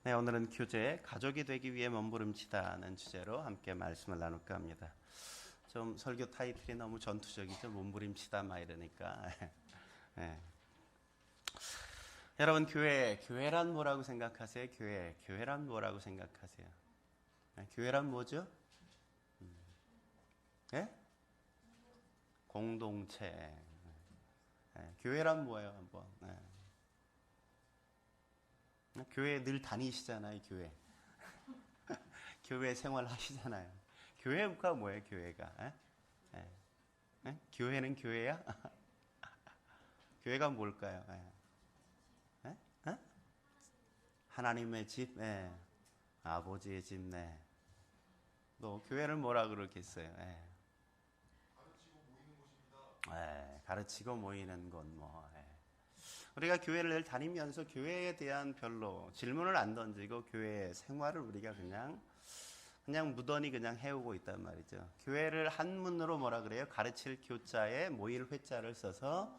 네, 오늘은 교제, 가족이 되기 위해 몸부림치다는 주제로 함께 말씀을 나눌까 합니다. 좀 설교 타이틀이 너무 전투적이죠. 몸부림치다 막 이러니까. 네. 여러분 교회란 뭐라고 생각하세요? 교회란 뭐라고 생각하세요? 네, 교회란 뭐죠? 네? 공동체. 네, 교회란 뭐예요? 한번. 네. 교회 늘 다니시잖아요, 교회. 교회 생활 하시잖아요. 교회가 뭐예요, 교회가? 에? 에? 에? 교회는 교회야? 교회가 뭘까요? 에? 에? 에? 하나님의 집, 아버지의 집, 네. 또 교회를 뭐라 그러겠어요? 가르치고 모이는 곳, 뭐. 우리가 교회를 늘 다니면서 교회에 대한 별로 질문을 안 던지고 교회 생활을 우리가 그냥 무던히 그냥 해오고 있단 말이죠. 교회를 한문으로 뭐라 그래요? 가르칠 교자에 모일 회자를 써서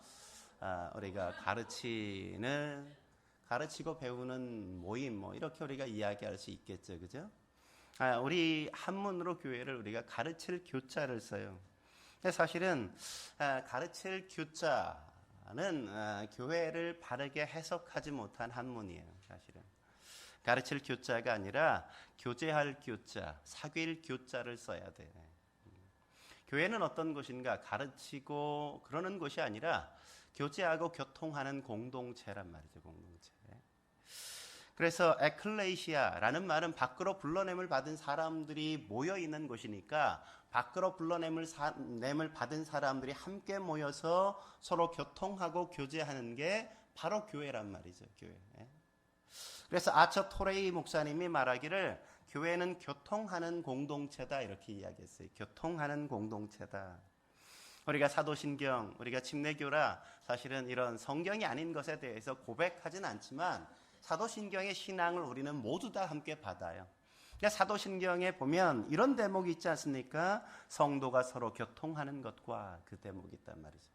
우리가 가르치고 배우는 모임 뭐 이렇게 우리가 이야기할 수 있겠죠, 그죠? 우리 한문으로 교회를 우리가 가르칠 교자를 써요. 근데 사실은 가르칠 교자는 교회를 바르게 해석하지 못한 한문이에요. 사실은 가르칠 교자가 아니라 교제할 교자, 사귈 교자를 써야 돼. 교회는 어떤 곳인가? 가르치고 그러는 곳이 아니라 교제하고 교통하는 공동체란 말이죠. 공동체. 그래서 에클레시아라는 말은 밖으로 불러냄을 받은 사람들이 모여 있는 곳이니까 밖으로 불러냄을 받은 사람들이 함께 모여서 서로 교통하고 교제하는 게 바로 교회란 말이죠. 교회. 그래서 아처 토레이 목사님이 말하기를 교회는 교통하는 공동체다 이렇게 이야기했어요. 교통하는 공동체다. 우리가 사도신경, 우리가 침례교라 사실은 이런 성경이 아닌 것에 대해서 고백하진 않지만 사도신경의 신앙을 우리는 모두 다 함께 받아요. 사도신경에 보면 이런 대목이 있지 않습니까? 성도가 서로 교통하는 것과 그 대목이 있단 말이죠.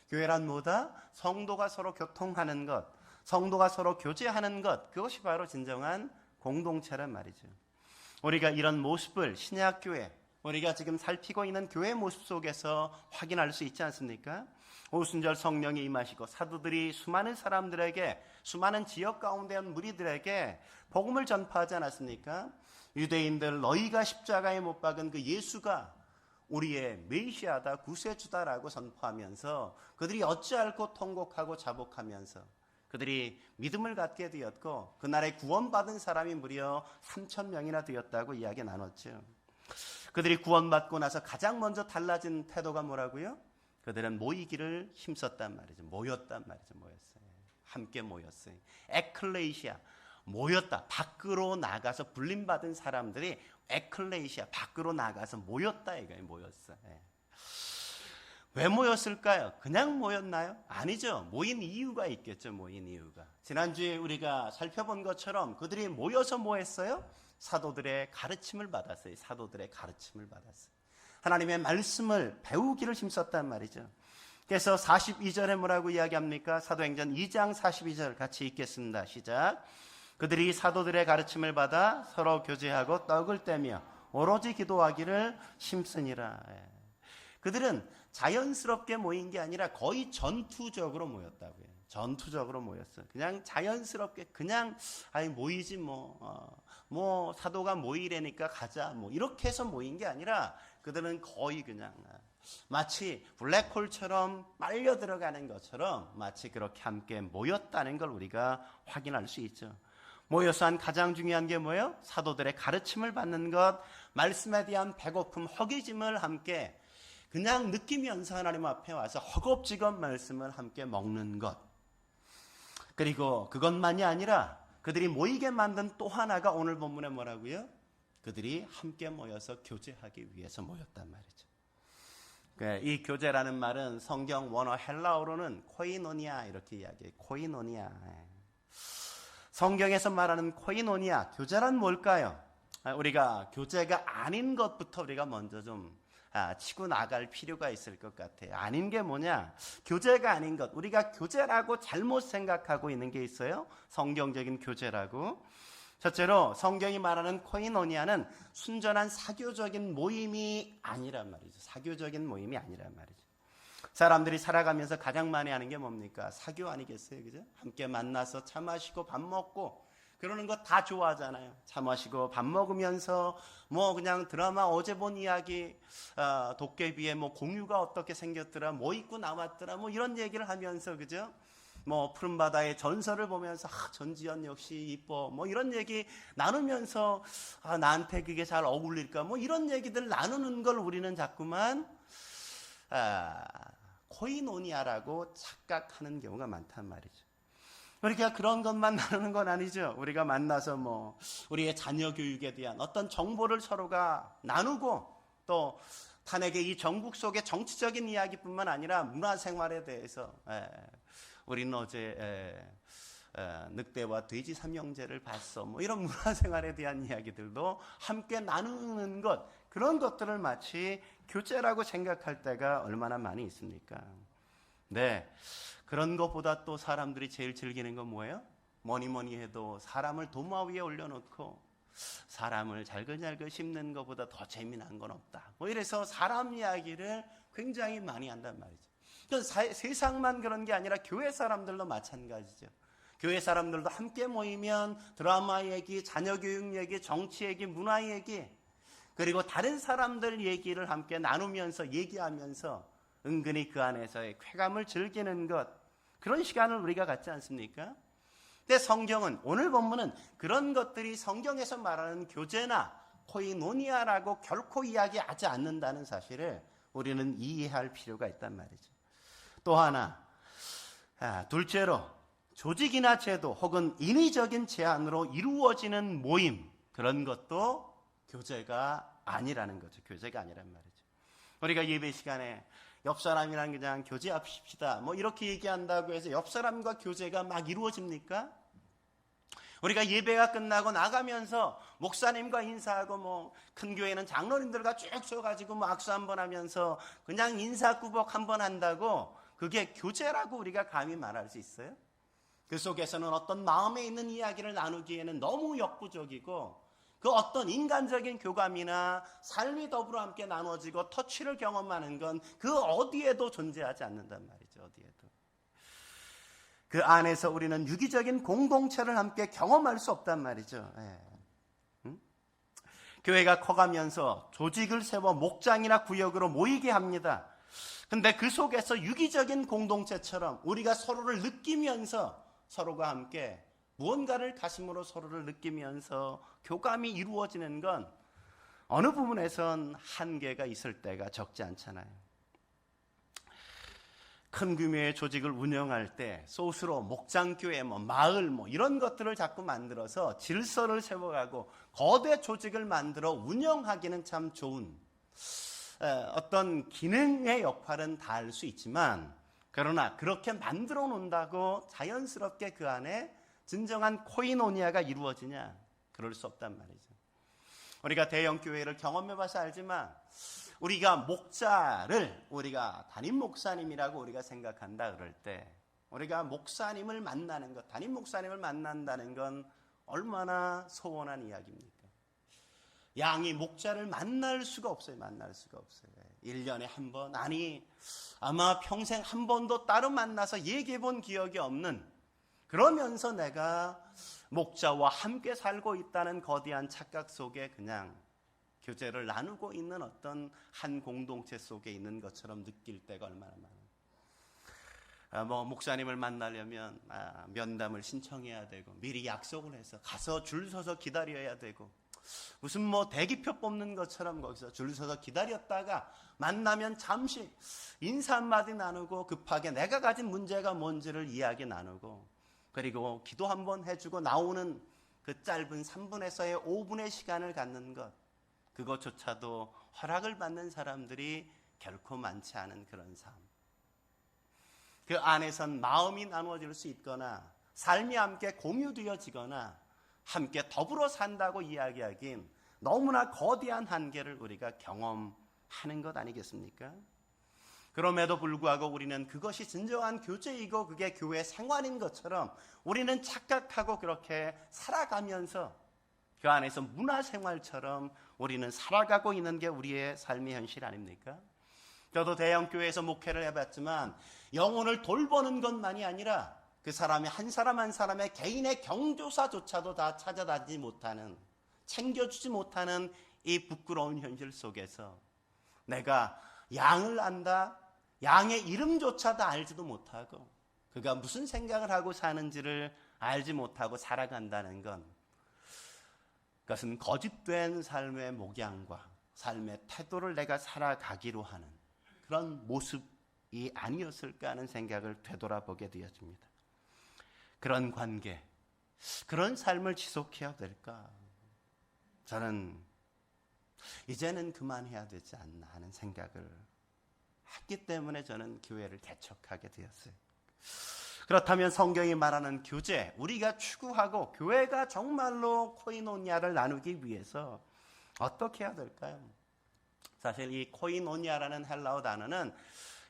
교회란 뭐다? 성도가 서로 교통하는 것, 성도가 서로 교제하는 것, 그것이 바로 진정한 공동체란 말이죠. 우리가 이런 모습을 신약교회, 우리가 지금 살피고 있는 교회 모습 속에서 확인할 수 있지 않습니까? 오순절 성령이 임하시고 사도들이 수많은 사람들에게, 수많은 지역 가운데 무리들에게 복음을 전파하지 않았습니까? 유대인들 너희가 십자가에 못 박은 그 예수가 우리의 메시아다, 구세주다라고 선포하면서 그들이 어찌할꼬 통곡하고 자복하면서 그들이 믿음을 갖게 되었고 그날에 구원받은 사람이 무려 3,000명이나 되었다고 이야기 나눴죠. 그들이 구원받고 나서 가장 먼저 달라진 태도가 뭐라고요? 그들은 모이기를 힘썼단 말이죠. 모였단 말이죠. 모였어요. 함께 모였어요. 에클레시아, 모였다. 밖으로 나가서 불림받은 사람들이 에클레시아, 밖으로 나가서 모였다. 이거예요. 모였어요. 왜 모였을까요? 그냥 모였나요? 아니죠. 모인 이유가 있겠죠. 모인 이유가. 지난주에 우리가 살펴본 것처럼 그들이 모여서 뭐 했어요? 사도들의 가르침을 받았어요. 사도들의 가르침을 받았어요. 하나님의 말씀을 배우기를 힘썼단 말이죠. 그래서 42절에 뭐라고 이야기합니까? 사도행전 2장 42절 같이 읽겠습니다. 시작. 그들이 사도들의 가르침을 받아 서로 교제하고 떡을 떼며 오로지 기도하기를 힘쓰니라. 그들은 자연스럽게 모인 게 아니라 거의 전투적으로 모였다고요. 전투적으로 모였어요. 그냥 자연스럽게 그냥 모이지 뭐 사도가 모이래니까 가자 뭐 이렇게 해서 모인 게 아니라 그들은 거의 그냥 마치 블랙홀처럼 빨려 들어가는 것처럼 마치 그렇게 함께 모였다는 걸 우리가 확인할 수 있죠. 모여서 한 가장 중요한 게 뭐예요? 사도들의 가르침을 받는 것, 말씀에 대한 배고픔, 허기짐을 함께 그냥 느끼면서 하나님 앞에 와서 허겁지겁 말씀을 함께 먹는 것. 그리고 그것만이 아니라 그들이 모이게 만든 또 하나가 오늘 본문에 뭐라고요? 그들이 함께 모여서 교제하기 위해서 모였단 말이죠. 이 교제라는 말은 성경 원어 헬라어로는 코이노니아 이렇게 이야기해요. 코이노니아. 성경에서 말하는 코이노니아, 교제란 뭘까요? 우리가 교제가 아닌 것부터 우리가 먼저 좀 치고 나갈 필요가 있을 것 같아요. 아닌 게 뭐냐? 교제가 아닌 것. 우리가 교제라고 잘못 생각하고 있는 게 있어요. 성경적인 교제라고. 첫째로 성경이 말하는 코이노니아는 순전한 사교적인 모임이 아니란 말이죠. 사교적인 모임이 아니란 말이죠. 사람들이 살아가면서 가장 많이 하는 게 뭡니까? 사교 아니겠어요? 그죠? 함께 만나서 차 마시고 밥 먹고 그러는 거 다 좋아하잖아요. 차 마시고 밥 먹으면서 뭐 그냥 드라마 어제 본 이야기, 도깨비의 뭐 공유가 어떻게 생겼더라, 뭐 입고 나왔더라, 뭐 이런 얘기를 하면서 그죠? 뭐 푸른 바다의 전설을 보면서 전지현 역시 이뻐, 뭐 이런 얘기 나누면서 나한테 그게 잘 어울릴까, 뭐 이런 얘기들 나누는 걸 우리는 자꾸만 코이노니아라고 착각하는 경우가 많단 말이죠. 우리가 그런 것만 나누는 건 아니죠. 우리가 만나서 뭐 우리의 자녀 교육에 대한 어떤 정보를 서로가 나누고 또 탄핵의 이 전국 속의 정치적인 이야기뿐만 아니라 문화생활에 대해서 우리는 어제 늑대와 돼지 삼형제를 봤어, 뭐 이런 문화생활에 대한 이야기들도 함께 나누는 것, 그런 것들을 마치 교제라고 생각할 때가 얼마나 많이 있습니까? 네, 그런 것보다 또 사람들이 제일 즐기는 건 뭐예요? 뭐니 해도 사람을 도마 위에 올려놓고 사람을 잘글잘글 씹는 것보다 더 재미난 건 없다, 뭐 이래서 사람 이야기를 굉장히 많이 한단 말이죠. 세상만 그런 게 아니라 교회 사람들도 마찬가지죠. 교회 사람들도 함께 모이면 드라마 얘기, 자녀 교육 얘기, 정치 얘기, 문화 얘기, 그리고 다른 사람들 얘기를 함께 나누면서 얘기하면서 은근히 그 안에서의 쾌감을 즐기는 것, 그런 시간을 우리가 갖지 않습니까? 근데 성경은, 오늘 본문은 그런 것들이 성경에서 말하는 교제나 코이노니아라고 결코 이야기하지 않는다는 사실을 우리는 이해할 필요가 있단 말이죠. 또 하나, 둘째로 조직이나 제도 혹은 인위적인 제안으로 이루어지는 모임, 그런 것도 교제가 아니라는 거죠. 교제가 아니란 말이죠. 우리가 예배 시간에 옆 사람이랑 그냥 교제합시다, 뭐 이렇게 얘기한다고 해서 옆 사람과 교제가 막 이루어집니까? 우리가 예배가 끝나고 나가면서 목사님과 인사하고 뭐 큰 교회는 장로님들과 쭉 서가지고 뭐 악수 한번 하면서 그냥 인사구복 한번 한다고 그게 교제라고 우리가 감히 말할 수 있어요? 그 속에서는 어떤 마음에 있는 이야기를 나누기에는 너무 역부족이고, 그 어떤 인간적인 교감이나 삶이 더불어 함께 나눠지고 터치를 경험하는 건 그 어디에도 존재하지 않는단 말이죠. 어디에도. 그 안에서 우리는 유기적인 공동체를 함께 경험할 수 없단 말이죠. 교회가 커가면서 조직을 세워 목장이나 구역으로 모이게 합니다. 근데 그 속에서 유기적인 공동체처럼 우리가 서로를 느끼면서 서로가 함께 무언가를 가심으로 서로를 느끼면서 교감이 이루어지는 건 어느 부분에선 한계가 있을 때가 적지 않잖아요. 큰 규모의 조직을 운영할 때 소수로 목장교회, 마을 이런 것들을 자꾸 만들어서 질서를 세워가고 거대 조직을 만들어 운영하기는 참 좋은 어떤 기능의 역할은 다 할 수 있지만, 그러나 그렇게 만들어 놓는다고 자연스럽게 그 안에 진정한 코이노니아가 이루어지냐? 그럴 수 없단 말이죠. 우리가 대형 교회를 경험해봐서 알지만 우리가 목자를 우리가 담임 목사님이라고 우리가 생각한다 그럴 때, 우리가 목사님을 만나는 것, 담임 목사님을 만난다는 건 얼마나 소원한 이야기입니까? 양이 목자를 만날 수가 없어요. 만날 수가 없어요. 1년에 한 번, 아니 아마 평생 한 번도 따로 만나서 얘기해 본 기억이 없는, 그러면서 내가 목자와 함께 살고 있다는 거대한 착각 속에 그냥 교제를 나누고 있는 어떤 한 공동체 속에 있는 것처럼 느낄 때가 얼마나 많아요. 목사님을 만나려면 면담을 신청해야 되고 미리 약속을 해서 가서 줄 서서 기다려야 되고, 무슨 대기표 뽑는 것처럼 거기서 줄 서서 기다렸다가 만나면 잠시 인사 한마디 나누고 급하게 내가 가진 문제가 뭔지를 이야기 나누고, 그리고 기도 한번 해주고 나오는 그 짧은 3분에서의 5분의 시간을 갖는 것, 그것조차도 허락을 받는 사람들이 결코 많지 않은 그런 삶. 그 안에선 마음이 나누어질 수 있거나 삶이 함께 공유되어지거나 함께 더불어 산다고 이야기하긴 너무나 거대한 한계를 우리가 경험하고 하는 것 아니겠습니까? 그럼에도 불구하고 우리는 그것이 진정한 교제이고 그게 교회 생활인 것처럼 우리는 착각하고 그렇게 살아가면서 그 안에서 문화생활처럼 우리는 살아가고 있는 게 우리의 삶의 현실 아닙니까? 저도 대형교회에서 목회를 해봤지만 영혼을 돌보는 것만이 아니라 그 사람이 한 사람 한 사람의 개인의 경조사조차도 다 찾아다니지 못하는, 챙겨주지 못하는 이 부끄러운 현실 속에서 내가 양을 안다, 양의 이름조차도 알지도 못하고 그가 무슨 생각을 하고 사는지를 알지 못하고 살아간다는 건, 그것은 거짓된 삶의 목양과 삶의 태도를 내가 살아가기로 하는 그런 모습이 아니었을까 하는 생각을 되돌아보게 되어집니다. 그런 관계, 그런 삶을 지속해야 될까? 저는 이제는 그만해야 되지 않나 하는 생각을 했기 때문에 저는 교회를 개척하게 되었어요. 그렇다면 성경이 말하는 교제, 우리가 추구하고 교회가 정말로 코이노니아를 나누기 위해서 어떻게 해야 될까요? 사실 이 코이노니아라는 헬라어 단어는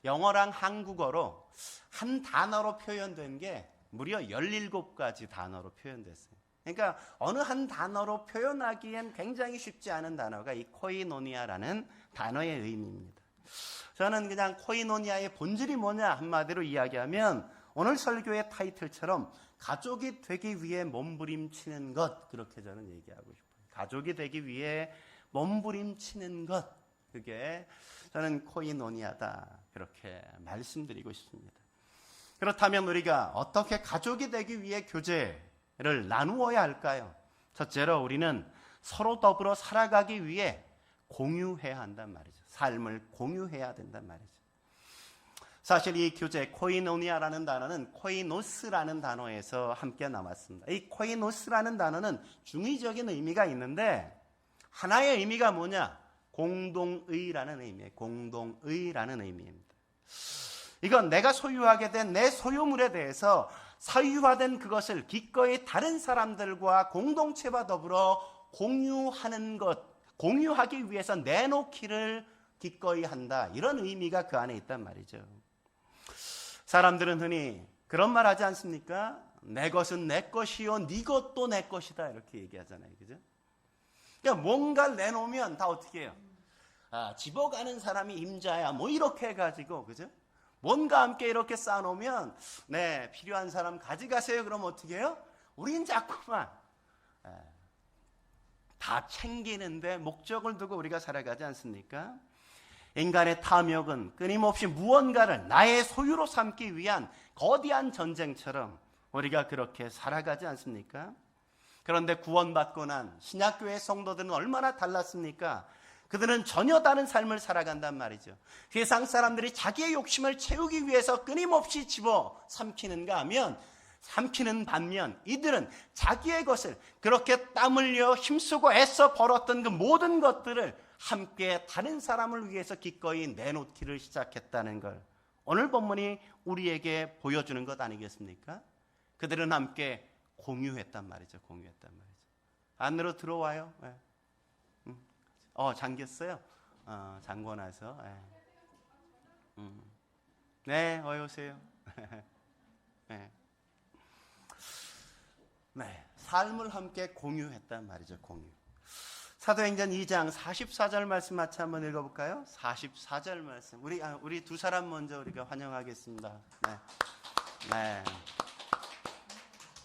영어랑 한국어로 한 단어로 표현된 게 무려 17가지 단어로 표현됐어요. 그러니까 어느 한 단어로 표현하기엔 굉장히 쉽지 않은 단어가 이 코이노니아라는 단어의 의미입니다. 저는 그냥 코이노니아의 본질이 뭐냐 한마디로 이야기하면 오늘 설교의 타이틀처럼 가족이 되기 위해 몸부림치는 것, 그렇게 저는 얘기하고 싶어요. 가족이 되기 위해 몸부림치는 것, 그게 저는 코이노니아다, 그렇게 말씀드리고 싶습니다. 그렇다면 우리가 어떻게 가족이 되기 위해 교제를 나누어야 할까요? 첫째로 우리는 서로 더불어 살아가기 위해 공유해야 한단 말이죠. 삶을 공유해야 된단 말이죠. 사실 이 교제, 코이노니아라는 단어는 코이노스라는 단어에서 함께 나왔습니다. 이 코이노스라는 단어는 중의적인 의미가 있는데 하나의 의미가 뭐냐? 공동의라는 의미예요. 공동의라는 의미입니다. 이건 내가 소유하게 된 내 소유물에 대해서 사유화된 그것을 기꺼이 다른 사람들과 공동체와 더불어 공유하는 것, 공유하기 위해서 내놓기를 기꺼이 한다. 이런 의미가 그 안에 있단 말이죠. 사람들은 흔히 그런 말 하지 않습니까? 내 것은 내 것이요, 네 것도 내 것이다, 이렇게 얘기하잖아요. 그죠? 그러니까 뭔가를 내놓으면 다 어떻게 해요? 집어가는 사람이 임자야, 뭐 이렇게 해가지고, 그죠? 뭔가 함께 이렇게 쌓아놓으면, 네, 필요한 사람 가져가세요. 그럼 어떻게 해요? 우린 자꾸만 다 챙기는데 목적을 두고 우리가 살아가지 않습니까? 인간의 탐욕은 끊임없이 무언가를 나의 소유로 삼기 위한 거대한 전쟁처럼 우리가 그렇게 살아가지 않습니까? 그런데 구원받고 난 신약교회 성도들은 얼마나 달랐습니까? 그들은 전혀 다른 삶을 살아간단 말이죠. 세상 사람들이 자기의 욕심을 채우기 위해서 끊임없이 집어 삼키는가 하면, 삼키는 반면 이들은 자기의 것을 그렇게 땀 흘려 힘쓰고 애써 벌었던 그 모든 것들을 함께 다른 사람을 위해서 기꺼이 내놓기를 시작했다는 걸 오늘 본문이 우리에게 보여주는 것 아니겠습니까? 그들은 함께 공유했단 말이죠. 공유했단 말이죠. 안으로 들어와요. 네. 잠겼어요. 잠궈 놔서. 네, 오세요. 네. 네, 삶을 함께 공유했단 말이죠. 공유. 사도행전 2장 44절 말씀 같이 한번 읽어볼까요? 44절 말씀. 우리 두 사람 먼저 우리가 환영하겠습니다. 네. 네.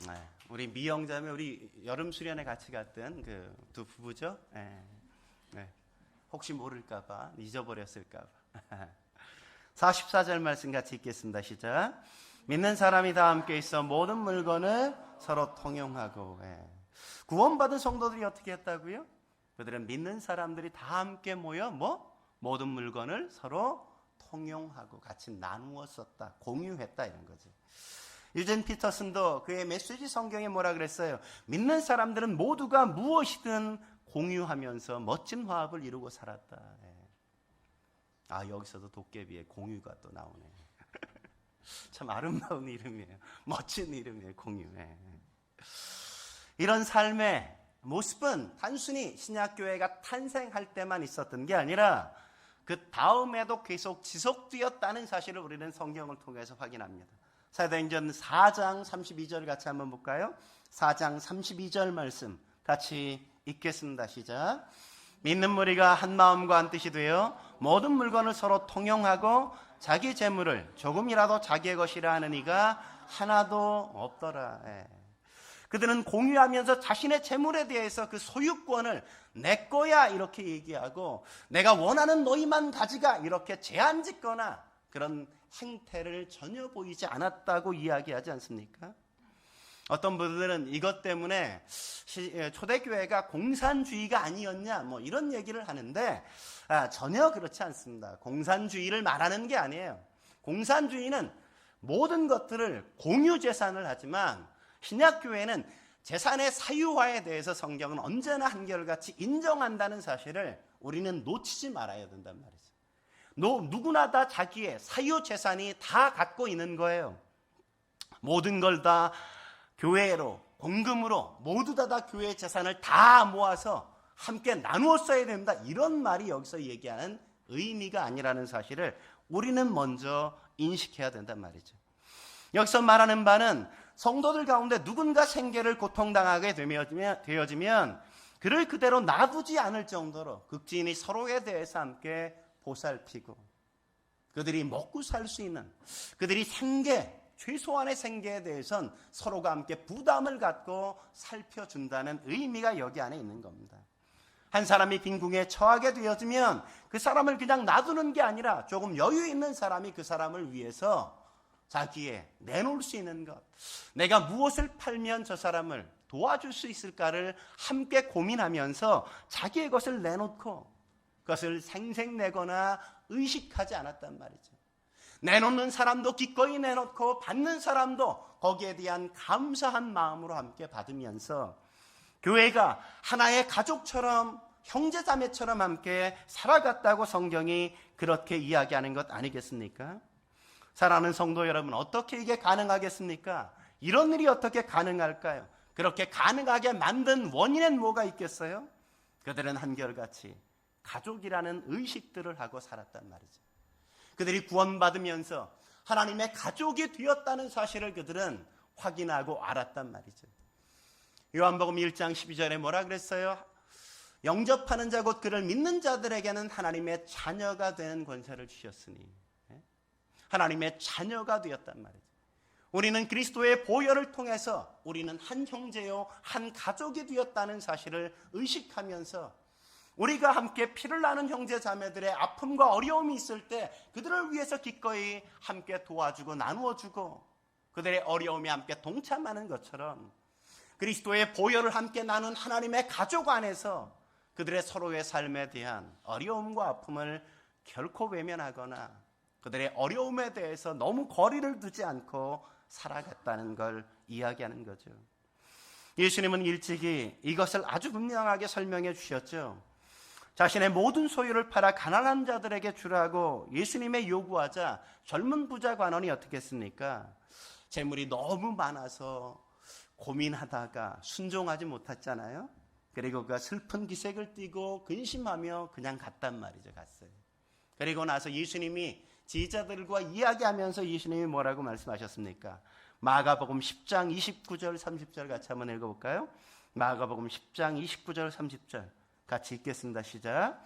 네. 우리 미영자매, 우리 여름 수련회 같이 갔던 그 두 부부죠. 네. 네. 혹시 모를까봐, 잊어버렸을까봐. 44절 말씀 같이 읽겠습니다. 시작. 믿는 사람이 다 함께 있어 모든 물건을 서로 통용하고. 구원받은 성도들이 어떻게 했다고요? 그들은 믿는 사람들이 다 함께 모여 모든 물건을 서로 통용하고 같이 나누어 썼다, 공유했다, 이런 거죠. 유진 피터슨도 그의 메시지 성경에 뭐라 그랬어요? 믿는 사람들은 모두가 무엇이든 공유하면서 멋진 화합을 이루고 살았다. 여기서도 도깨비의 공유가 또 나오네. 참 아름다운 이름이에요. 멋진 이름이에요. 공유. 이런 삶의 모습은 단순히 신약교회가 탄생할 때만 있었던 게 아니라 그 다음에도 계속 지속되었다는 사실을 우리는 성경을 통해서 확인합니다. 사도행전 4장 32절 같이 한번 볼까요? 4장 32절 말씀 같이 읽겠습니다. 시작. 믿는 무리가 한 마음과 한 뜻이 되어 모든 물건을 서로 통용하고 자기 재물을 조금이라도 자기의 것이라 하는 이가 하나도 없더라. 그들은 공유하면서 자신의 재물에 대해서 그 소유권을 내 거야 이렇게 얘기하고 내가 원하는 너희만 가지가 이렇게 제한 짓거나 그런 행태를 전혀 보이지 않았다고 이야기하지 않습니까? 어떤 분들은 이것 때문에 초대교회가 공산주의가 아니었냐 뭐 이런 얘기를 하는데 전혀 그렇지 않습니다. 공산주의를 말하는 게 아니에요. 공산주의는 모든 것들을 공유재산을 하지만 신약교회는 재산의 사유화에 대해서 성경은 언제나 한결같이 인정한다는 사실을 우리는 놓치지 말아야 된단 말이죠. 누구나 다 자기의 사유재산이 다 갖고 있는 거예요. 모든 걸 다 교회로 공금으로 모두 다 교회의 재산을 다 모아서 함께 나누어 써야 된다. 이런 말이 여기서 얘기하는 의미가 아니라는 사실을 우리는 먼저 인식해야 된단 말이죠. 여기서 말하는 바는 성도들 가운데 누군가 생계를 고통당하게 되어지면 그를 그대로 놔두지 않을 정도로 극진히 서로에 대해서 함께 보살피고 그들이 먹고 살 수 있는 그들이 최소한의 생계에 대해선 서로가 함께 부담을 갖고 살펴준다는 의미가 여기 안에 있는 겁니다. 한 사람이 빈궁에 처하게 되어지면 그 사람을 그냥 놔두는 게 아니라 조금 여유 있는 사람이 그 사람을 위해서 자기의 내놓을 수 있는 것, 내가 무엇을 팔면 저 사람을 도와줄 수 있을까를 함께 고민하면서 자기의 것을 내놓고 그것을 생색내거나 의식하지 않았단 말이죠. 내놓는 사람도 기꺼이 내놓고 받는 사람도 거기에 대한 감사한 마음으로 함께 받으면서 교회가 하나의 가족처럼 형제자매처럼 함께 살아갔다고 성경이 그렇게 이야기하는 것 아니겠습니까? 사랑하는 성도 여러분, 어떻게 이게 가능하겠습니까? 이런 일이 어떻게 가능할까요? 그렇게 가능하게 만든 원인은 뭐가 있겠어요? 그들은 한결같이 가족이라는 의식들을 하고 살았단 말이죠. 그들이 구원받으면서 하나님의 가족이 되었다는 사실을 그들은 확인하고 알았단 말이죠. 요한복음 1장 12절에 뭐라 그랬어요? 영접하는 자 곧 그를 믿는 자들에게는 하나님의 자녀가 되는 권세를 주셨으니 하나님의 자녀가 되었단 말이죠. 우리는 그리스도의 보혈을 통해서 우리는 한 형제요 한 가족이 되었다는 사실을 의식하면서 우리가 함께 피를 나는 형제 자매들의 아픔과 어려움이 있을 때 그들을 위해서 기꺼이 함께 도와주고 나누어주고 그들의 어려움에 함께 동참하는 것처럼 그리스도의 보혈을 함께 나눈 하나님의 가족 안에서 그들의 서로의 삶에 대한 어려움과 아픔을 결코 외면하거나 그들의 어려움에 대해서 너무 거리를 두지 않고 살아갔다는 걸 이야기하는 거죠. 예수님은 일찍이 이것을 아주 분명하게 설명해 주셨죠. 자신의 모든 소유를 팔아 가난한 자들에게 주라고 예수님의 요구하자 젊은 부자 관원이 어떻게 했습니까? 재물이 너무 많아서 고민하다가 순종하지 못했잖아요. 그리고 그 슬픈 기색을 띠고 근심하며 그냥 갔단 말이죠. 갔어요. 그리고 나서 예수님이 제자들과 이야기하면서 예수님이 뭐라고 말씀하셨습니까? 마가복음 10장 29절 30절 같이 한번 읽어볼까요? 마가복음 10장 29절 30절 같이 읽겠습니다. 시작.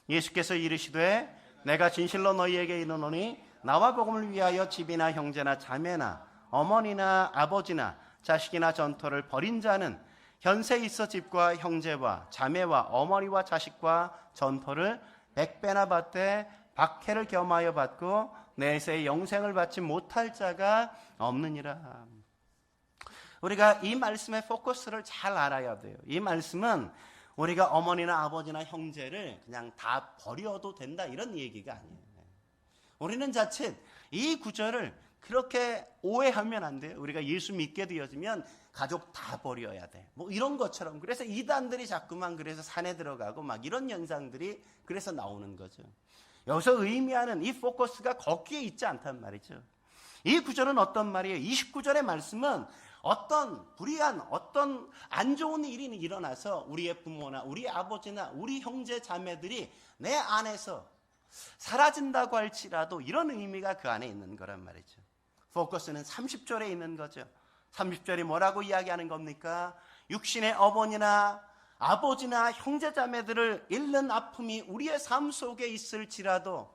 예수께서 이르시되 내가 진실로 너희에게 이르노니 나와 복음을 위하여 집이나 형제나 자매나 어머니나 아버지나 자식이나 전토를 벌인 자는 현세 있어 집과 형제와 자매와 어머니와 자식과 전토를 100배나 받되 박해를 겸하여 받고 내세의 영생을 받지 못할 자가 없느니라. 우리가 이 말씀의 포커스를 잘 알아야 돼요. 이 말씀은 우리가 어머니나 아버지나 형제를 그냥 다 버려도 된다 이런 얘기가 아니에요. 우리는 자칫 이 구절을 그렇게 오해하면 안 돼요. 우리가 예수 믿게 되어지면 가족 다 버려야 돼. 뭐 이런 것처럼. 그래서 이단들이 자꾸만 그래서 산에 들어가고 막 이런 현상들이 그래서 나오는 거죠. 여기서 의미하는 이 포커스가 거기에 있지 않단 말이죠. 이 구절은 어떤 말이에요? 29절의 말씀은 어떤 불의한 어떤 안 좋은 일이 일어나서 우리의 부모나 우리 아버지나 우리 형제 자매들이 내 안에서 사라진다고 할지라도 이런 의미가 그 안에 있는 거란 말이죠. 포커스는 30절에 있는 거죠. 30절이 뭐라고 이야기하는 겁니까? 육신의 어머니나 아버지나 형제자매들을 잃는 아픔이 우리의 삶 속에 있을지라도,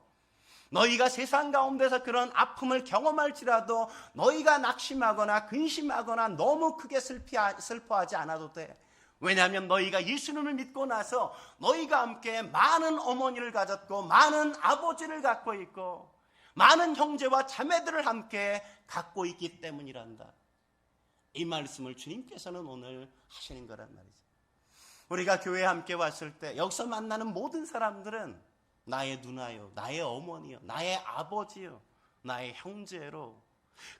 너희가 세상 가운데서 그런 아픔을 경험할지라도 너희가 낙심하거나 근심하거나 너무 크게 슬퍼하지 않아도 돼. 왜냐하면 너희가 예수님을 믿고 나서 너희가 함께 많은 어머니를 가졌고 많은 아버지를 갖고 있고 많은 형제와 자매들을 함께 갖고 있기 때문이란다. 이 말씀을 주님께서는 오늘 하시는 거란 말이죠. 우리가 교회에 함께 왔을 때 여기서 만나는 모든 사람들은 나의 누나요, 나의 어머니요, 나의 아버지요, 나의 형제로,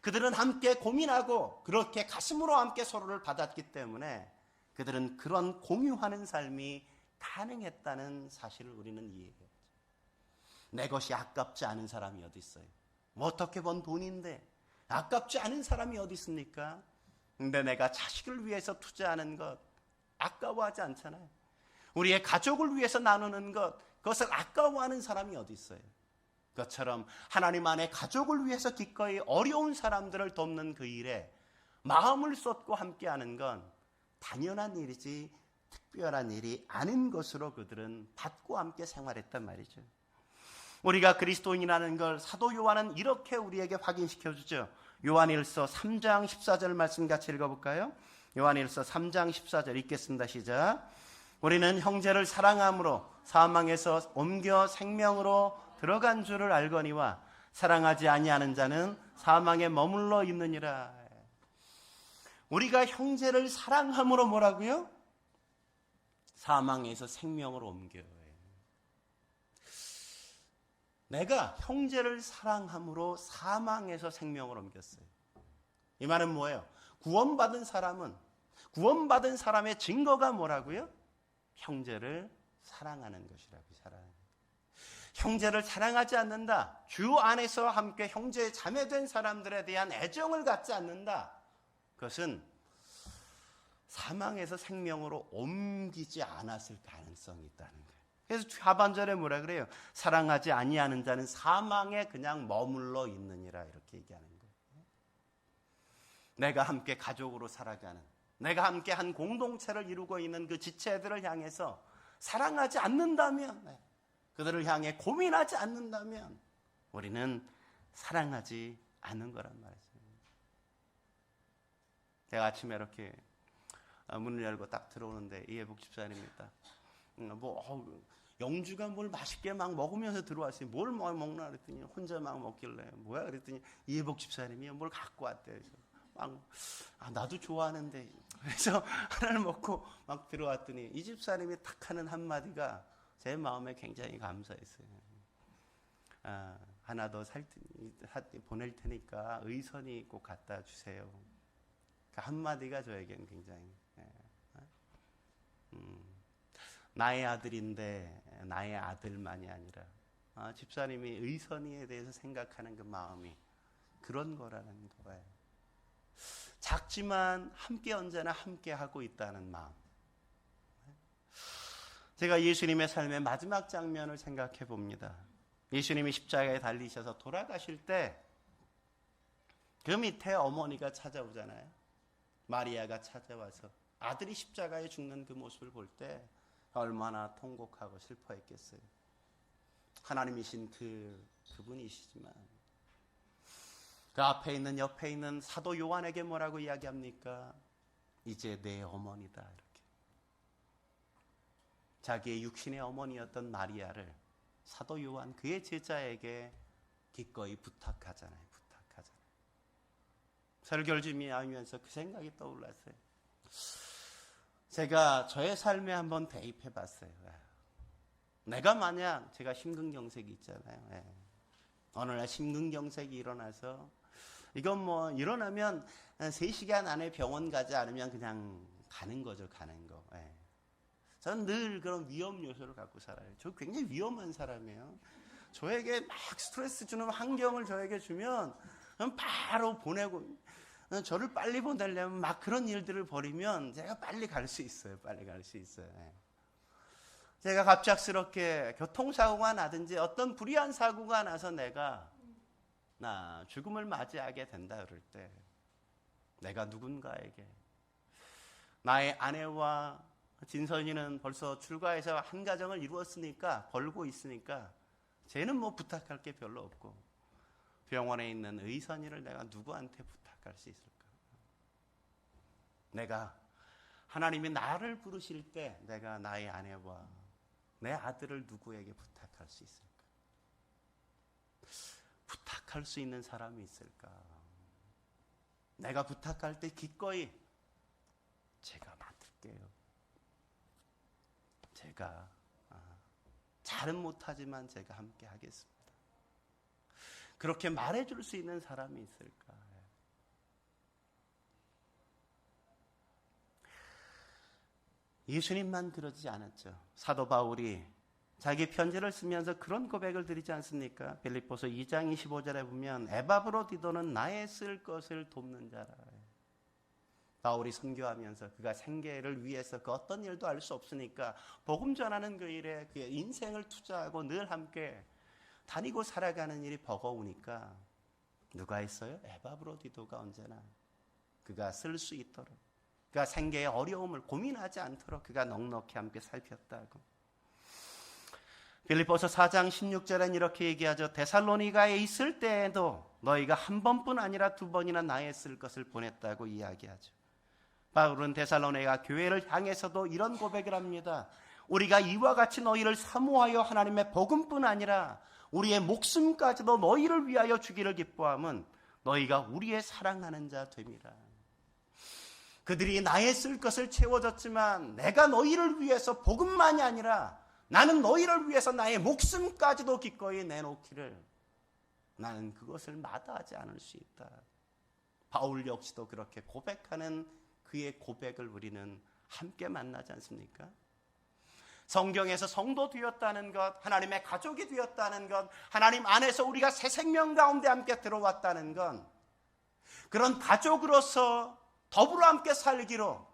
그들은 함께 고민하고 그렇게 가슴으로 함께 서로를 받았기 때문에 그들은 그런 공유하는 삶이 가능했다는 사실을 우리는 이해해야죠. 내 것이 아깝지 않은 사람이 어디 있어요? 뭐 어떻게 번 돈인데 아깝지 않은 사람이 어디 있습니까? 근데 내가 자식을 위해서 투자하는 것 아까워하지 않잖아요. 우리의 가족을 위해서 나누는 것, 그것을 아까워하는 사람이 어디 있어요? 그것처럼 하나님 안에 가족을 위해서 기꺼이 어려운 사람들을 돕는 그 일에 마음을 쏟고 함께하는 건 당연한 일이지 특별한 일이 아닌 것으로 그들은 받고 함께 생활했단 말이죠. 우리가 그리스도인이라는 걸 사도 요한은 이렇게 우리에게 확인시켜 주죠. 요한일서 3장 14절 말씀 같이 읽어볼까요? 요한일서 3장 14절 읽겠습니다. 시작. 우리는 형제를 사랑함으로 사망에서 옮겨 생명으로 들어간 줄을 알거니와 사랑하지 아니하는 자는 사망에 머물러 있느니라. 우리가 형제를 사랑함으로 뭐라고요? 사망에서 생명으로 옮겨요. 내가 형제를 사랑함으로 사망에서 생명으로 옮겼어요. 이 말은 뭐예요? 구원받은 사람의 증거가 뭐라고요? 형제를 사랑하는 것이라고. 형제를 사랑하지 않는다, 주 안에서 함께 형제 자매된 사람들에 대한 애정을 갖지 않는다, 그것은 사망에서 생명으로 옮기지 않았을 가능성이 있다는 거예요. 그래서 하반절에 뭐라 그래요? 사랑하지 아니하는 자는 사망에 그냥 머물러 있느니라, 이렇게 얘기하는 거예요. 내가 함께 가족으로 살아가는, 내가 함께 한 공동체를 이루고 있는 그 지체들을 향해서 사랑하지 않는다면, 그들을 향해 고민하지 않는다면 우리는 사랑하지 않는 거란 말이죠. 제가 아침에 이렇게 문을 열고 딱 들어오는데 이해복 집사님입니다. 영주가 뭘 맛있게 막 먹으면서 들어왔어요. 뭘 먹나 그랬더니 혼자 막 먹길래 뭐야 그랬더니 이해복 집사님이 뭘 갖고 왔대요. 그래서 나도 좋아하는데, 그래서 하나를 먹고 막 들어왔더니 이 집사님이 탁 하는 한마디가 제 마음에 굉장히 감사했어요. 하나 더 보낼 테니까 의선이 꼭 갖다 주세요. 그 한마디가 저에겐 굉장히 나의 아들인데 나의 아들만이 아니라 집사님이 의선이에 대해서 생각하는 그 마음이 그런 거라는 거예요. 작지만 함께 언제나 함께 하고 있다는 마음. 제가 예수님의 삶의 마지막 장면을 생각해 봅니다. 예수님이 십자가에 달리셔서 돌아가실 때 그 밑에 어머니가 찾아오잖아요. 마리아가 찾아와서 아들이 십자가에 죽는 그 모습을 볼 때 얼마나 통곡하고 슬퍼했겠어요. 하나님이신 그분이시지만 그 앞에 있는 옆에 있는 사도 요한에게 뭐라고 이야기합니까? 이제 내 어머니다, 이렇게. 자기의 육신의 어머니였던 마리아를 사도 요한 그의 제자에게 기꺼이 부탁하잖아요. 설교를 준비하면서 그 생각이 떠올랐어요. 제가 저의 삶에 한번 대입해 봤어요. 내가 만약 제가 심근경색이 있잖아요. 어느 날 심근경색이 일어나서 이건 뭐 일어나면 3시간 안에 병원 가지 않으면 그냥 가는 거죠. 가는 거. 저는 늘 그런 위험 요소를 갖고 살아요. 저 굉장히 위험한 사람이에요. 저에게 막 스트레스 주는 환경을 저에게 주면 바로 보내고, 저를 빨리 보내려면 막 그런 일들을 벌이면 제가 빨리 갈 수 있어요. 제가 갑작스럽게 교통사고가 나든지 어떤 불의한 사고가 나서 내가 죽음을 맞이하게 된다 그럴 때 내가 누군가에게 나의 아내와 진선이는 벌써 출가해서 한 가정을 이루었으니까 벌고 있으니까 쟤는 뭐 부탁할 게 별로 없고 병원에 있는 의선이를 내가 누구한테 부탁할 수 있을까? 내가 하나님이 나를 부르실 때 내가 나의 아내와 내 아들을 누구에게 부탁할 수 있을까? 부탁할 수 있는 사람이 있을까? 내가 부탁할 때 기꺼이 제가 맡을게요. 제가 잘은 못하지만 제가 함께 하겠습니다. 그렇게 말해줄 수 있는 사람이 있을까? 예수님만 그러지 않았죠. 사도 바울이 자기 편지를 쓰면서 그런 고백을 드리지 않습니까? 빌립보서 2장 25절에 보면 에바브로디도는 나의 쓸 것을 돕는 자라. 바울이 선교하면서 그가 생계를 위해서 그 어떤 일도 알 수 없으니까 복음 전하는 그 일에 그의 인생을 투자하고 늘 함께 다니고 살아가는 일이 버거우니까 누가 했어요? 에바브로디도가 언제나 그가 쓸 수 있도록 그가 생계의 어려움을 고민하지 않도록 그가 넉넉히 함께 살폈다고. 빌립보서 4장 16절엔 이렇게 얘기하죠. 데살로니가에 있을 때에도 너희가 한 번뿐 아니라 두 번이나 나의 쓸 것을 보냈다고 이야기하죠. 바울은 데살로니가 교회를 향해서도 이런 고백을 합니다. 우리가 이와 같이 너희를 사모하여 하나님의 복음뿐 아니라 우리의 목숨까지도 너희를 위하여 주기를 기뻐함은 너희가 우리의 사랑하는 자 됨이라. 그들이 나의 쓸 것을 채워줬지만 내가 너희를 위해서 복음만이 아니라 나는 너희를 위해서 나의 목숨까지도 기꺼이 내놓기를 나는 그것을 마다하지 않을 수 있다. 바울 역시도 그렇게 고백하는 그의 고백을 우리는 함께 만나지 않습니까? 성경에서 성도 되었다는 것, 하나님의 가족이 되었다는 것, 하나님 안에서 우리가 새 생명 가운데 함께 들어왔다는 건 그런 가족으로서 더불어 함께 살기로,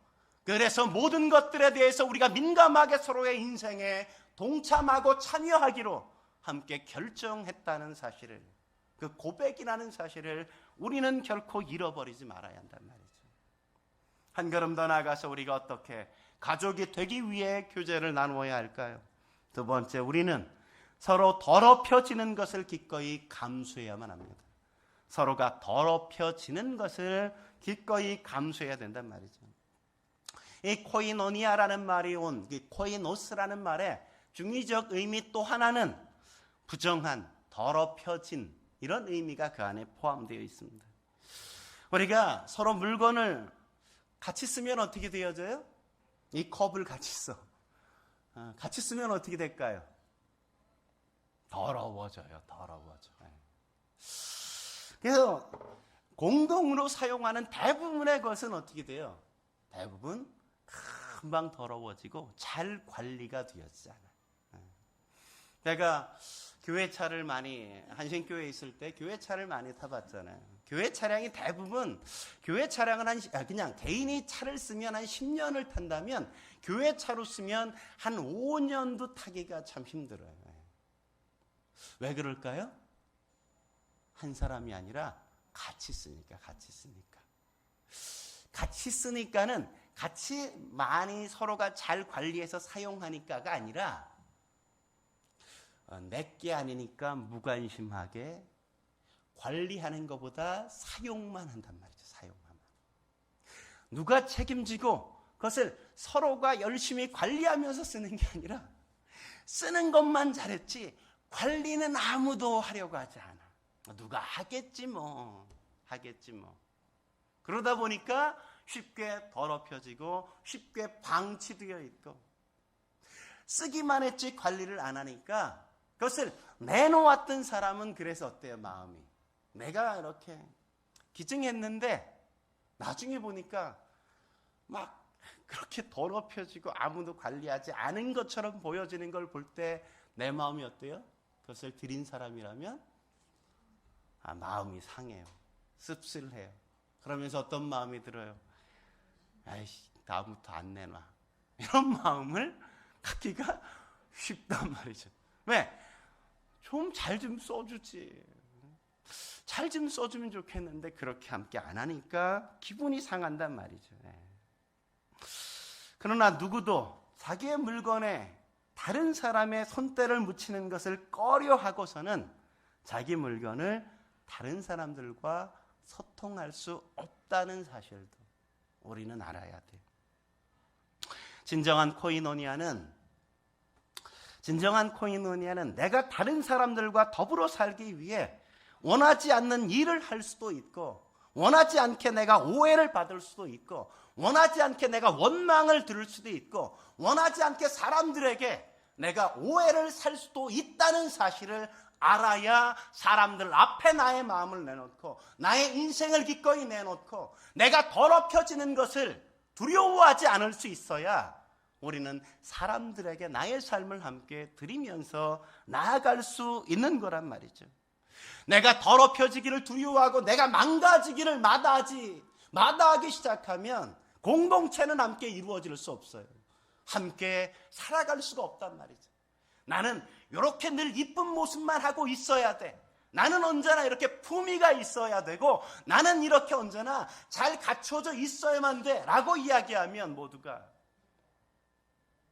그래서 모든 것들에 대해서 우리가 민감하게 서로의 인생에 동참하고 참여하기로 함께 결정했다는 사실을, 그 고백이라는 사실을 우리는 결코 잃어버리지 말아야 한단 말이죠. 한 걸음 더 나아가서 우리가 어떻게 가족이 되기 위해 교제를 나누어야 할까요? 두 번째, 우리는 서로 더럽혀지는 것을 기꺼이 감수해야만 합니다. 서로가 더럽혀지는 것을 기꺼이 감수해야 된단 말이죠. 이 코이노니아라는 말이 온 이 코이노스라는 말의 중의적 의미 또 하나는 부정한, 더럽혀진 이런 의미가 그 안에 포함되어 있습니다. 우리가 서로 물건을 같이 쓰면 어떻게 되어져요? 이 컵을 같이 써. 같이 쓰면 어떻게 될까요? 더러워져요. 더러워져. 그래서 공동으로 사용하는 대부분의 것은 어떻게 돼요? 대부분 금방 더러워지고 잘 관리가 되었지 않아요. 제가 교회 차를 많이, 한신교회에 있을 때 교회 차를 많이 타봤잖아요. 교회 차량이 대부분, 교회 차량은 그냥 개인이 차를 쓰면 한 10년을 탄다면 교회 차로 쓰면 한 5년도 타기가 참 힘들어요. 왜 그럴까요? 한 사람이 아니라 같이 쓰니까. 같이 쓰니까는 같이 많이 서로가 잘 관리해서 사용하니까가 아니라 내게 아니니까 무관심하게 관리하는 것보다 사용만 한단 말이죠. 사용만. 누가 책임지고 그것을 서로가 열심히 관리하면서 쓰는 게 아니라 쓰는 것만 잘했지 관리는 아무도 하려고 하지 않아. 누가 하겠지 뭐. 그러다 보니까 쉽게 더럽혀지고 쉽게 방치되어 있고 쓰기만 했지 관리를 안 하니까 그것을 내놓았던 사람은 그래서 어때요? 마음이. 내가 이렇게 기증했는데 나중에 보니까 막 그렇게 더럽혀지고 아무도 관리하지 않은 것처럼 보여지는 걸 볼 때 내 마음이 어때요? 그것을 드린 사람이라면 마음이 상해요. 씁쓸해요. 그러면서 어떤 마음이 들어요? 아이씨, 다음부터 안 내놔. 이런 마음을 갖기가 쉽단 말이죠. 왜? 좀 잘 좀 써주지. 잘 좀 써주면 좋겠는데 그렇게 함께 안 하니까 기분이 상한단 말이죠. 그러나 누구도 자기의 물건에 다른 사람의 손때를 묻히는 것을 꺼려하고서는 자기 물건을 다른 사람들과 소통할 수 없다는 사실도 우리는 알아야 돼요. 진정한 코이노니아는 내가 다른 사람들과 더불어 살기 위해 원하지 않는 일을 할 수도 있고, 원하지 않게 내가 오해를 받을 수도 있고, 원하지 않게 내가 원망을 들을 수도 있고, 원하지 않게 사람들에게 내가 오해를 살 수도 있다는 사실을 알아야 사람들 앞에 나의 마음을 내놓고 나의 인생을 기꺼이 내놓고 내가 더럽혀지는 것을 두려워하지 않을 수 있어야 우리는 사람들에게 나의 삶을 함께 드리면서 나아갈 수 있는 거란 말이죠. 내가 더럽혀지기를 두려워하고 내가 망가지기를 마다하기 시작하면 공동체는 함께 이루어질 수 없어요. 함께 살아갈 수가 없단 말이죠. 나는 이렇게 늘 이쁜 모습만 하고 있어야 돼. 나는 언제나 이렇게 품위가 있어야 되고 나는 이렇게 언제나 잘 갖춰져 있어야만 돼 라고 이야기하면 모두가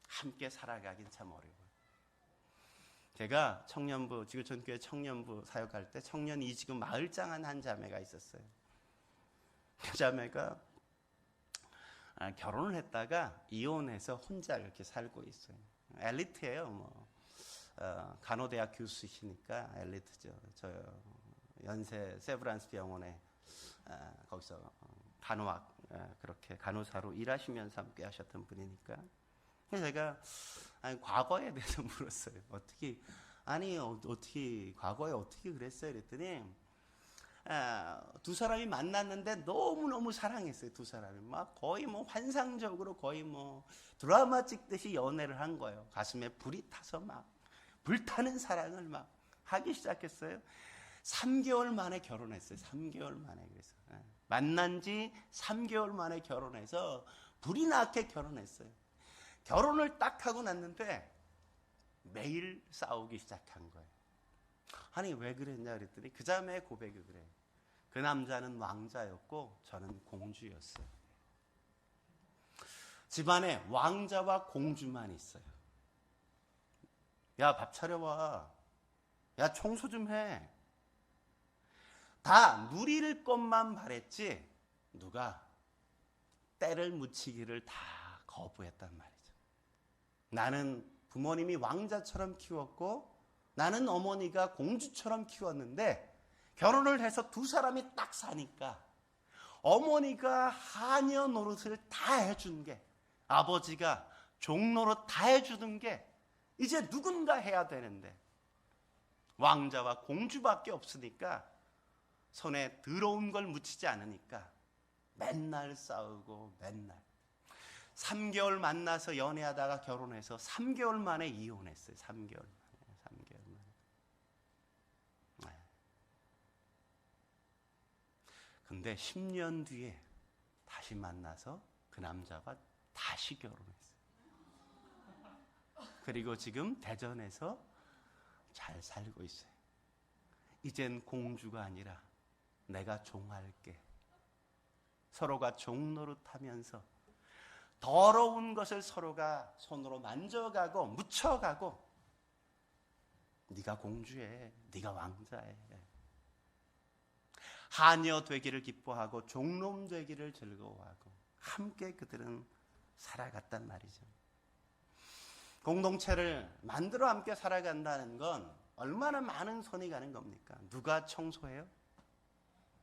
함께 살아가긴 참 어려워요. 제가 지구촌교회 청년부 사역할 때 청년 이지금 마을장한 한 자매가 있었어요. 그 자매가 결혼을 했다가 이혼해서 혼자 이렇게 살고 있어요. 엘리트예요. 간호대학 교수시니까 엘리트죠. 저 연세 세브란스 병원에 거기서 간호학 그렇게 간호사로 일하시면서 함께 하셨던 분이니까. 그래서 제가 과거에 대해서 물었어요. 어떻게 과거에 어떻게 그랬어요? 그랬더니 두 사람이 만났는데 너무너무 사랑했어요. 두 사람이 막 거의 환상적으로 거의 드라마 찍듯이 연애를 한 거예요. 가슴에 불이 타서 막 불타는 사랑을 막 하기 시작했어요. 3개월 만에 결혼했어요. 3개월 만에. 그래서 만난 지 3개월 만에 결혼해서 불이 나게 결혼했어요. 결혼을 딱 하고 났는데 매일 싸우기 시작한 거예요. 아니 왜 그랬냐 그랬더니 그 자매의 고백이 그래요. 그 남자는 왕자였고 저는 공주였어요. 집안에 왕자와 공주만 있어요. 야, 밥 차려와. 야, 청소 좀 해. 다 누릴 것만 바랬지 누가 때를 묻히기를 다 거부했단 말이죠. 나는 부모님이 왕자처럼 키웠고 나는 어머니가 공주처럼 키웠는데 결혼을 해서 두 사람이 딱 사니까 어머니가 하녀 노릇을 다 해준 게 아버지가 종노릇 다 해주는 게 이제 누군가 해야 되는데 왕자와 공주밖에 없으니까 손에 더러운 걸 묻히지 않으니까 맨날 싸우고 맨날 3개월 만나서 연애하다가 결혼해서 3개월 만에 이혼했어요. 3개월 만에. 근데 10년 뒤에 다시 만나서 그 남자가 다시 결혼했어요. 그리고 지금 대전에서 잘 살고 있어요. 이젠 공주가 아니라 내가 종할게. 서로가 종노릇하면서 더러운 것을 서로가 손으로 만져가고 묻혀가고 네가 공주해, 네가 왕자해. 하녀 되기를 기뻐하고 종놈 되기를 즐거워하고 함께 그들은 살아갔단 말이죠. 공동체를 만들어 함께 살아간다는 건 얼마나 많은 손이 가는 겁니까? 누가 청소해요?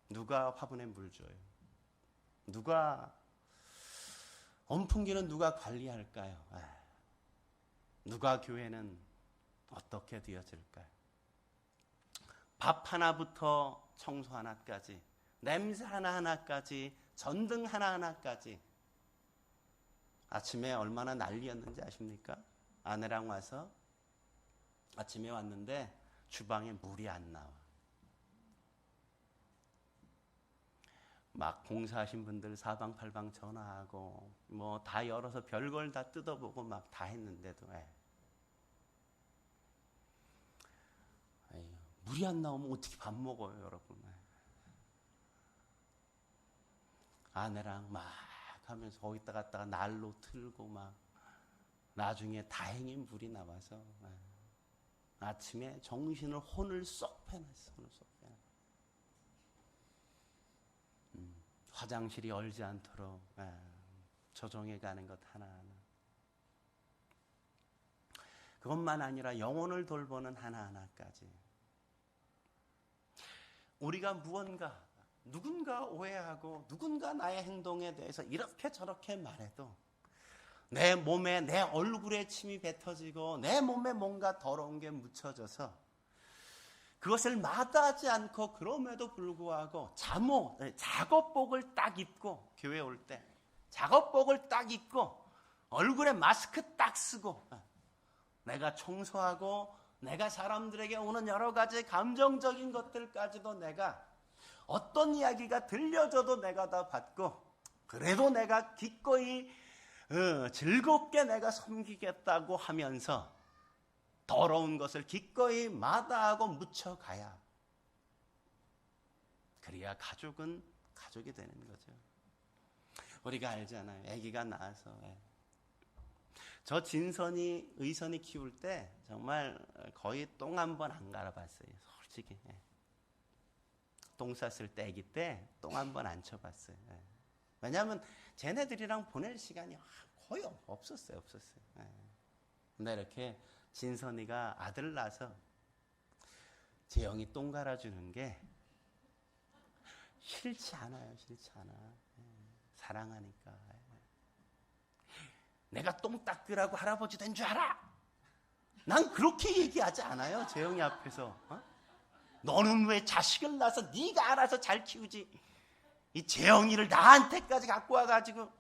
누가 화분에 물 줘요? 누가 온풍기는 누가 관리할까요? 누가 교회는 어떻게 되어질까요? 밥 하나부터 청소 하나까지, 냄새 하나하나까지, 전등 하나하나까지. 아침에 얼마나 난리였는지 아십니까? 아내랑 와서 아침에 왔는데 주방에 물이 안 나와. 막 공사하신 분들 사방팔방 전화하고 다 열어서 별걸 다 뜯어보고 막 다 했는데도 물이 안 나오면 어떻게 밥 먹어요, 여러분? 아내랑 막 하면서 거기다 갔다가 난로 틀고 막 나중에 다행히 물이 나와서 아침에 정신을 혼을 쏙 빼놨어. 화장실이 얼지 않도록 조정해 가는 것 하나하나. 그것만 아니라 영혼을 돌보는 하나하나까지. 우리가 누군가 오해하고 누군가 나의 행동에 대해서 이렇게 저렇게 말해도 내 몸에, 내 얼굴에 침이 뱉어지고 내 몸에 뭔가 더러운 게 묻혀져서 그것을 마다하지 않고 그럼에도 불구하고 작업복을 딱 입고 교회 올 때 작업복을 딱 입고 얼굴에 마스크 딱 쓰고 내가 청소하고 내가 사람들에게 오는 여러 가지 감정적인 것들까지도 내가 어떤 이야기가 들려줘도 내가 다 받고 그래도 내가 기꺼이 즐겁게 내가 섬기겠다고 하면서 더러운 것을 기꺼이 마다하고 묻혀가야 그래야 가족은 가족이 되는 거죠. 우리가 알잖아요. 아기가 나와서 저 의선이 키울 때 정말 거의 똥 한 번 안 갈아봤어요. 솔직히 똥 쌌을 때 아기 때 똥 한 번 안 쳐봤어요. 왜냐하면 쟤네들이랑 보낼 시간이 거의 없었어요. 근데 이렇게 진선이가 아들 낳아서 재영이 똥 갈아주는 게 싫지 않아요. 사랑하니까. 내가 똥 닦으라고 할아버지 된 줄 알아? 난 그렇게 얘기하지 않아요. 재영이 앞에서. 너는 왜 자식을 낳아서 네가 알아서 잘 키우지? 이 재영이를 나한테까지 갖고 와가지고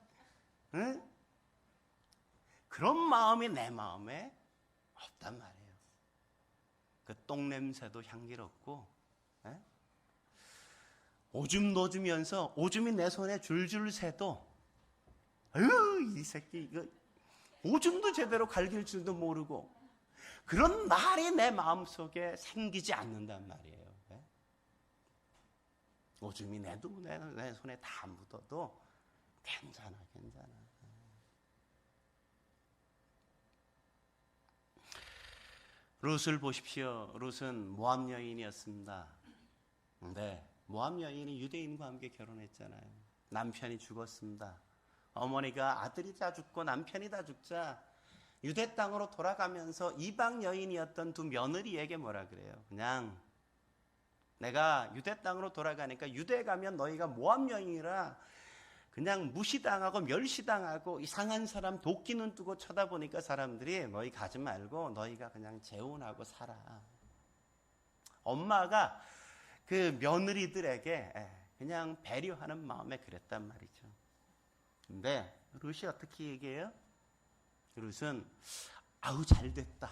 그런 마음이 내 마음에 없단 말이에요. 그 똥 냄새도 향기롭고 오줌 넣어주면서 오줌이 내 손에 줄줄 새도 이 새끼 이거 오줌도 제대로 갈길 줄도 모르고 그런 말이 내 마음속에 생기지 않는단 말이에요. 오줌이 내 손에 다 묻어도 괜찮아. 룻을 보십시오. 룻은 모압 여인이었습니다. 근데 모압 여인이 유대인과 함께 결혼했잖아요. 남편이 죽었습니다. 어머니가 아들이 다 죽고 남편이 다 죽자 유대 땅으로 돌아가면서 이방 여인이었던 두 며느리에게 뭐라 그래요? 그냥 내가 유대 땅으로 돌아가니까 유대에 가면 너희가 모압 여인이라 그냥 무시당하고 멸시당하고 이상한 사람 도끼 눈 뜨고 쳐다보니까 사람들이 너희 가지 말고 너희가 그냥 재혼하고 살아. 엄마가 그 며느리들에게 그냥 배려하는 마음에 그랬단 말이죠. 근데 룻이 어떻게 얘기해요? 룻은 아우 잘 됐다.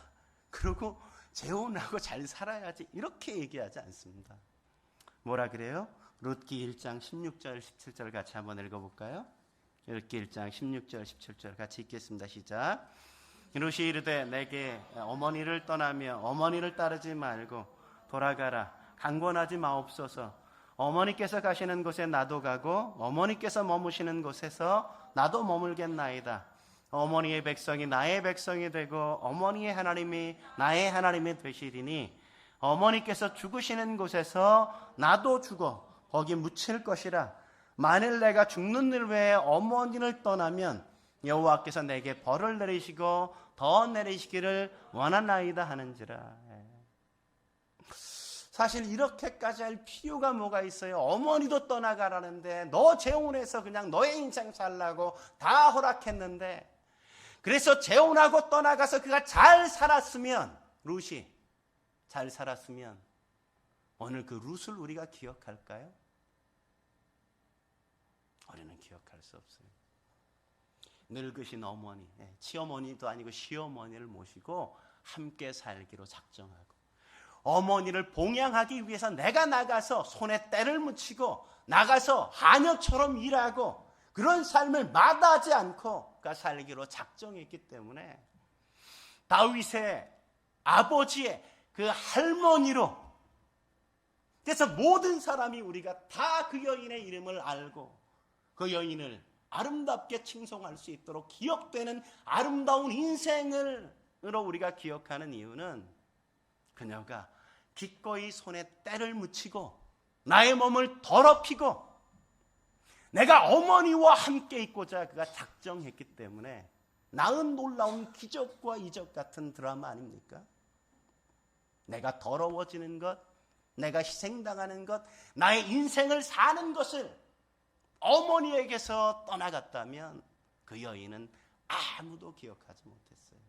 그러고 재혼하고 잘 살아야지 이렇게 얘기하지 않습니다. 뭐라 그래요? 룻기 1장 16절 17절 같이 한번 읽어볼까요? 룻기 1장 16절 17절 같이 읽겠습니다. 시작. 룻이 이르되 내게 어머니를 떠나며 어머니를 따르지 말고 돌아가라. 강권하지 마옵소서. 어머니께서 가시는 곳에 나도 가고 어머니께서 머무시는 곳에서 나도 머물겠나이다. 어머니의 백성이 나의 백성이 되고 어머니의 하나님이 나의 하나님이 되시리니 어머니께서 죽으시는 곳에서 나도 죽어 거기 묻힐 것이라. 만일 내가 죽는 일 외에 어머니를 떠나면 여호와께서 내게 벌을 내리시고 더 내리시기를 원하나이다 하는지라. 사실 이렇게까지 할 필요가 뭐가 있어요? 어머니도 떠나가라는데 너 재혼해서 그냥 너의 인생 살라고 다 허락했는데 그래서 재혼하고 떠나가서 그가 잘 살았으면 룻이 잘 살았으면 오늘 그 룻을 우리가 기억할까요? 우리는 기억할 수 없어요. 늙으신 어머니, 치어머니도 아니고 시어머니를 모시고 함께 살기로 작정하고 어머니를 봉양하기 위해서 내가 나가서 손에 때를 묻히고 나가서 하녀처럼 일하고 그런 삶을 마다하지 않고 그가 살기로 작정했기 때문에 다윗의 아버지의 그 할머니로 그래서 모든 사람이 우리가 다 그 여인의 이름을 알고 그 여인을 아름답게 칭송할 수 있도록 기억되는 아름다운 인생으로 우리가 기억하는 이유는 그녀가 기꺼이 손에 때를 묻히고 나의 몸을 더럽히고 내가 어머니와 함께 있고자 그가 작정했기 때문에 낳은 놀라운 기적과 이적 같은 드라마 아닙니까? 내가 더러워지는 것, 내가 희생당하는 것, 나의 인생을 사는 것을 어머니에게서 떠나갔다면 그 여인은 아무도 기억하지 못했어요.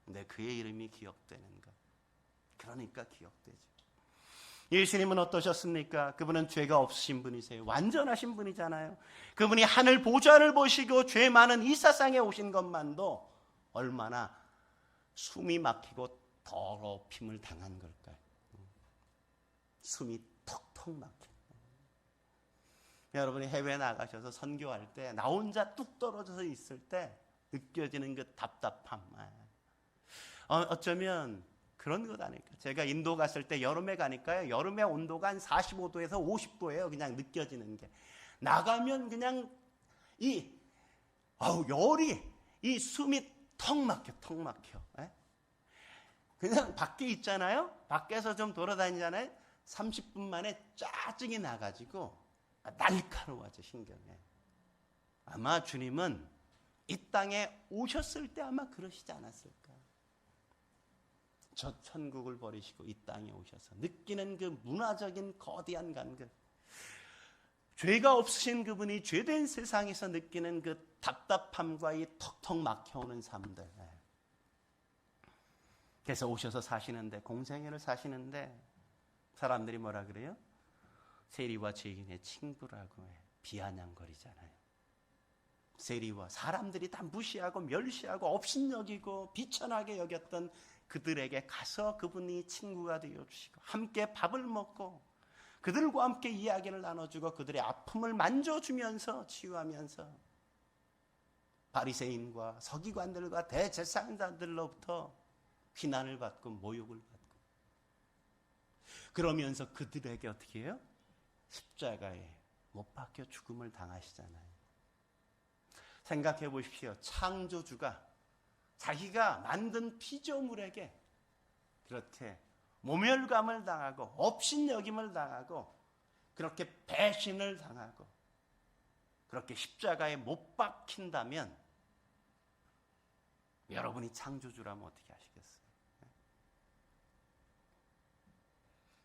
근데 그의 이름이 기억되는 것. 그러니까 기억되죠. 예수님은 어떠셨습니까? 그분은 죄가 없으신 분이세요. 완전하신 분이잖아요. 그분이 하늘 보좌를 보시고 죄 많은 이 세상에 오신 것만도 얼마나 숨이 막히고 더럽힘을 당한 걸까요? 숨이 턱턱 막혀. 여러분이 해외 나가셔서 선교할 때 나 혼자 뚝 떨어져서 있을 때 느껴지는 그 답답함. 어쩌면 그런 것 아닐까. 제가 인도 갔을 때 여름에 가니까요. 여름에 온도가 한 45도에서 50도예요. 그냥 느껴지는 게. 나가면 그냥 열이 이 숨이 턱 막혀. 에? 그냥 밖에 있잖아요. 밖에서 좀 돌아다니잖아요. 30분 만에 짜증이 나가지고 날카로워져 신경에. 아마 주님은 이 땅에 오셨을 때 아마 그러시지 않았을까. 저 천국을 버리시고 이 땅에 오셔서 느끼는 그 문화적인 거대한 간극, 죄가 없으신 그분이 죄된 세상에서 느끼는 그 답답함과 이 턱턱 막혀오는 삶들. 그래서 오셔서 사시는데, 공생애를 사시는데 사람들이 뭐라 그래요? 세리와 죄인의 친구라고 비아냥거리잖아요. 세리와 사람들이 다 무시하고 멸시하고 업신여기고 비천하게 여겼던 그들에게 가서 그분이 친구가 되어주시고 함께 밥을 먹고 그들과 함께 이야기를 나눠주고 그들의 아픔을 만져주면서 치유하면서 바리새인과 서기관들과 대제사장들로부터 비난을 받고 모욕을 받고 그러면서 그들에게 어떻게 해요? 십자가에 못 박혀 죽음을 당하시잖아요. 생각해 보십시오. 창조주가 자기가 만든 피조물에게 그렇게 모멸감을 당하고 업신여김을 당하고 그렇게 배신을 당하고 그렇게 십자가에 못 박힌다면 여러분이 창조주라면 어떻게 하시겠어요?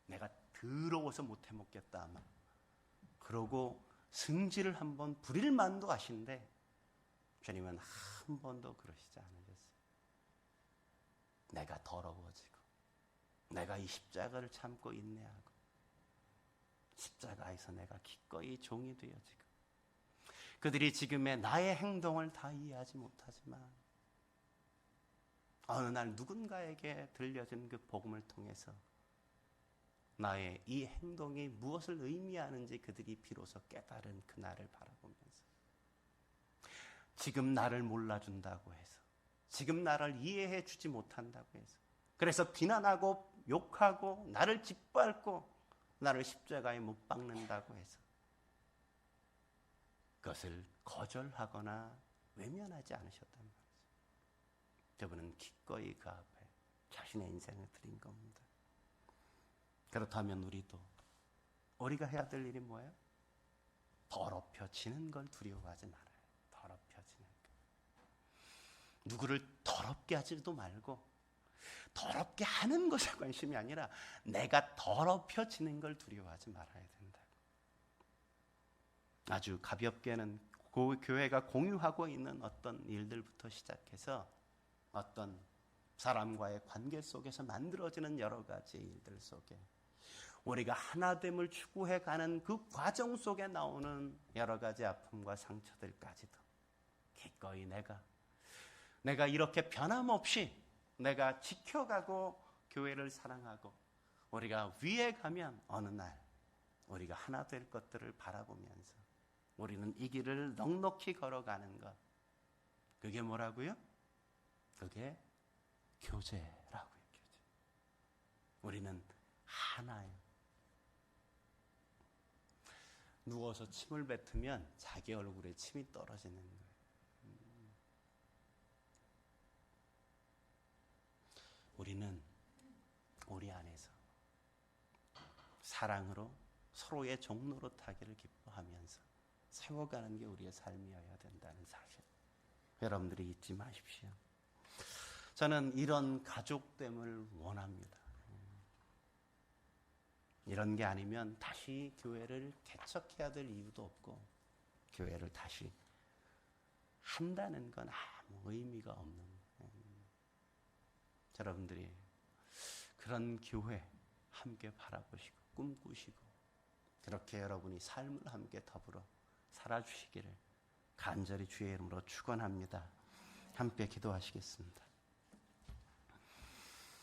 내가 더러워서 못 해먹겠다 아마 그러고 승질을 한번 부릴 만도 하신데 주님은 한 번도 그러시지 않으셨어요. 내가 더러워지고 내가 이 십자가를 참고 인내하고 십자가에서 내가 기꺼이 종이 되어지고 그들이 지금의 나의 행동을 다 이해하지 못하지만 어느 날 누군가에게 들려진 그 복음을 통해서 나의 이 행동이 무엇을 의미하는지 그들이 비로소 깨달은 그날을 바라보면서 지금 나를 몰라준다고 해서 지금 나를 이해해 주지 못한다고 해서 그래서 비난하고 욕하고 나를 짓밟고 나를 십자가에 못 박는다고 해서 그것을 거절하거나 외면하지 않으셨단 말이죠. 저분은 기꺼이 그 앞에 자신의 인생을 드린 겁니다. 그렇다면 우리가 해야 될 일이 뭐예요? 더럽혀지는 걸 두려워하지 말아요. 더럽혀지는 것. 누구를 더럽게 하지도 말고 더럽게 하는 것에 관심이 아니라 내가 더럽혀지는 걸 두려워하지 말아야 된다. 아주 가볍게는 교회가 공유하고 있는 어떤 일들부터 시작해서 어떤 사람과의 관계 속에서 만들어지는 여러 가지 일들 속에 우리가 하나됨을 추구해가는 그 과정 속에 나오는 여러 가지 아픔과 상처들까지도 기꺼이 내가 이렇게 변함없이 내가 지켜가고 교회를 사랑하고 우리가 위에 가면 어느 날 우리가 하나 될 것들을 바라보면서 우리는 이 길을 넉넉히 걸어가는 것. 그게 뭐라고요? 그게 교제라고요. 교제. 우리는 하나예요. 누워서 침을 뱉으면 자기 얼굴에 침이 떨어지는 거예요. 우리는 우리 안에서 사랑으로 서로의 종로로 타기를 기뻐하면서 세워가는 게 우리의 삶이어야 된다는 사실, 여러분들이 잊지 마십시오. 저는 이런 가족됨을 원합니다. 이런 게 아니면 다시 교회를 개척해야 될 이유도 없고, 교회를 다시 한다는 건 아무 의미가 없는, 여러분들이 그런 교회 함께 바라보시고 꿈꾸시고, 그렇게 여러분이 삶을 함께 더불어 살아주시기를 간절히 주의 이름으로 축원합니다. 함께 기도하시겠습니다.